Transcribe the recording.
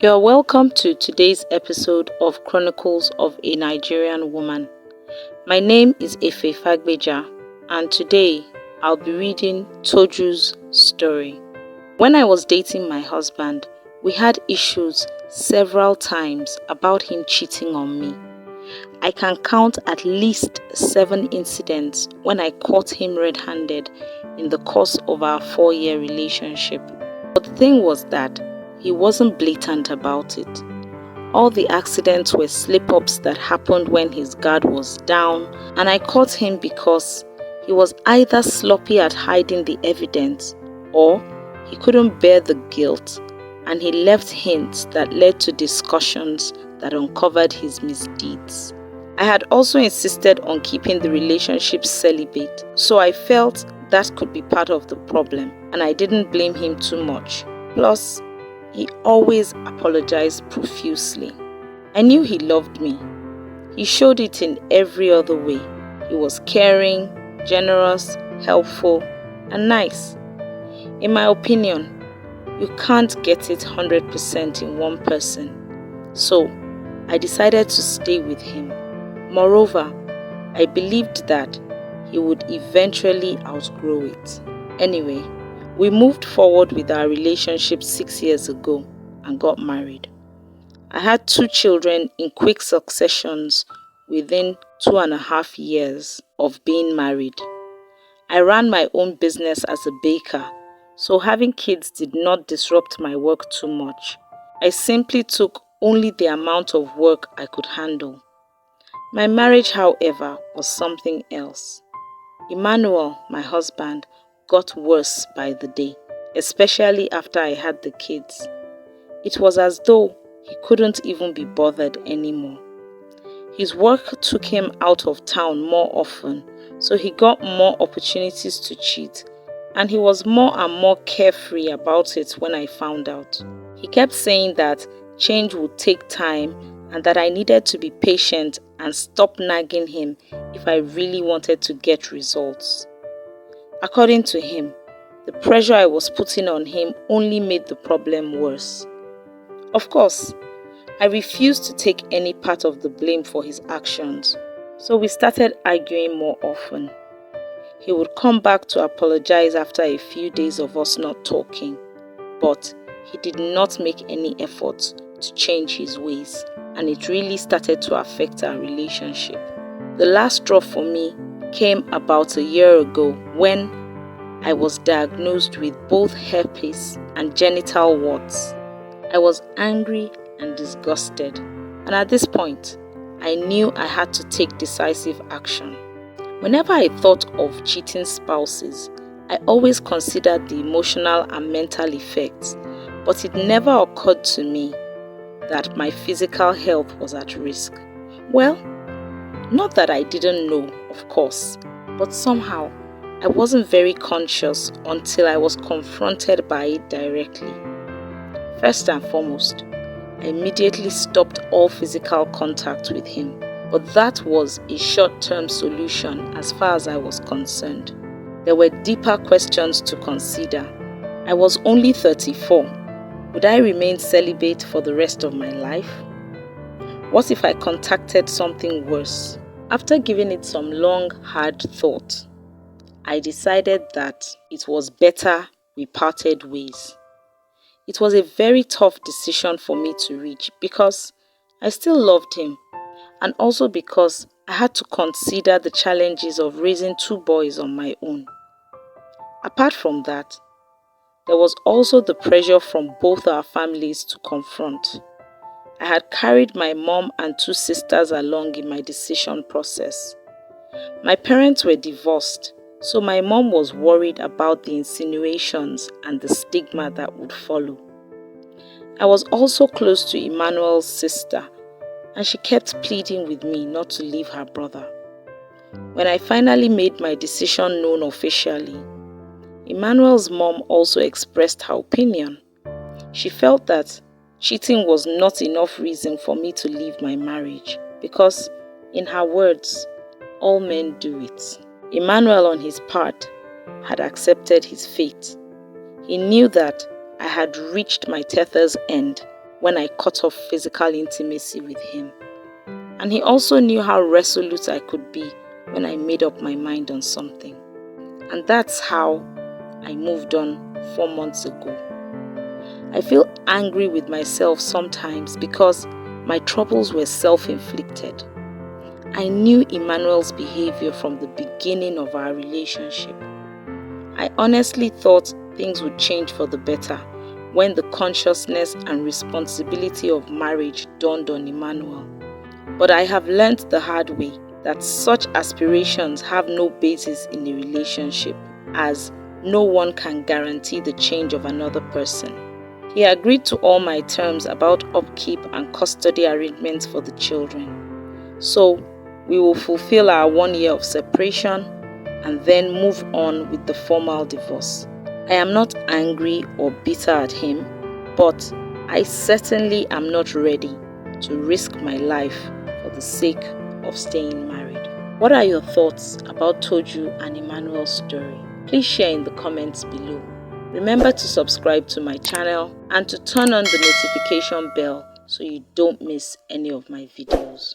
You're welcome to today's episode of Chronicles of a Nigerian Woman. My name is Fagbeja, and today I'll be reading Toju's story. When I was dating my husband, we had issues several times about him cheating on me. I can count at least 7 incidents when I caught him red-handed in the course of our 4-year relationship. But the thing was that he wasn't blatant about it. All the accidents were slip-ups that happened when his guard was down, and I caught him because he was either sloppy at hiding the evidence or he couldn't bear the guilt, and he left hints that led to discussions that uncovered his misdeeds. I had also insisted on keeping the relationship celibate, so I felt that could be part of the problem, and I didn't blame him too much. Plus, he always apologized profusely. I knew he loved me. He showed it in every other way. He was caring, generous, helpful, and nice. In my opinion, you can't get it 100% in one person. So, I decided to stay with him. Moreover, I believed that he would eventually outgrow it. Anyway, we moved forward with our relationship 6 years ago and got married. I had 2 children in quick successions within 2.5 years of being married. I ran my own business as a baker, so having kids did not disrupt my work too much. I simply took only the amount of work I could handle. My marriage, however, was something else. Emmanuel, my husband, got worse by the day, especially after I had the kids. It was as though he couldn't even be bothered anymore. His work took him out of town more often, so he got more opportunities to cheat, and he was more and more carefree about it when I found out. He kept saying that change would take time and that I needed to be patient and stop nagging him if I really wanted to get results. According to him, the pressure I was putting on him only made the problem worse. Of course, I refused to take any part of the blame for his actions, so we started arguing more often. He would come back to apologize after a few days of us not talking, but he did not make any effort to change his ways, and it really started to affect our relationship. The last straw for me came about a year ago when I was diagnosed with both herpes and genital warts. I was angry and disgusted, and at this point, I knew I had to take decisive action. Whenever I thought of cheating spouses, I always considered the emotional and mental effects, but it never occurred to me that my physical health was at risk. Well, not that I didn't know, of course, but somehow I wasn't very conscious until I was confronted by it directly. First and foremost, I immediately stopped all physical contact with him, but that was a short-term solution as far as I was concerned. There were deeper questions to consider. I was only 34. Would I remain celibate for the rest of my life? What if I contacted something worse? After giving it some long, hard thought, I decided that it was better we parted ways. It was a very tough decision for me to reach because I still loved him, and also because I had to consider the challenges of raising 2 boys on my own. Apart from that, there was also the pressure from both our families to confront. I had carried my mom and 2 sisters along in my decision process. My parents were divorced, so my mom was worried about the insinuations and the stigma that would follow. I was also close to Emmanuel's sister, and she kept pleading with me not to leave her brother. When I finally made my decision known officially, Emmanuel's mom also expressed her opinion. She felt that cheating was not enough reason for me to leave my marriage because, in her words, all men do it. Emmanuel, on his part, had accepted his fate. He knew that I had reached my tether's end when I cut off physical intimacy with him. And he also knew how resolute I could be when I made up my mind on something. And that's how I moved on 4 months ago. I feel angry with myself sometimes because my troubles were self-inflicted. I knew Emmanuel's behavior from the beginning of our relationship. I honestly thought things would change for the better when the consciousness and responsibility of marriage dawned on Emmanuel. But I have learned the hard way that such aspirations have no basis in a relationship, as no one can guarantee the change of another person. He agreed to all my terms about upkeep and custody arrangements for the children. So, we will fulfill our 1 year of separation and then move on with the formal divorce. I am not angry or bitter at him, but I certainly am not ready to risk my life for the sake of staying married. What are your thoughts about Toju and Emmanuel's story? Please share in the comments below. Remember to subscribe to my channel and to turn on the notification bell so you don't miss any of my videos.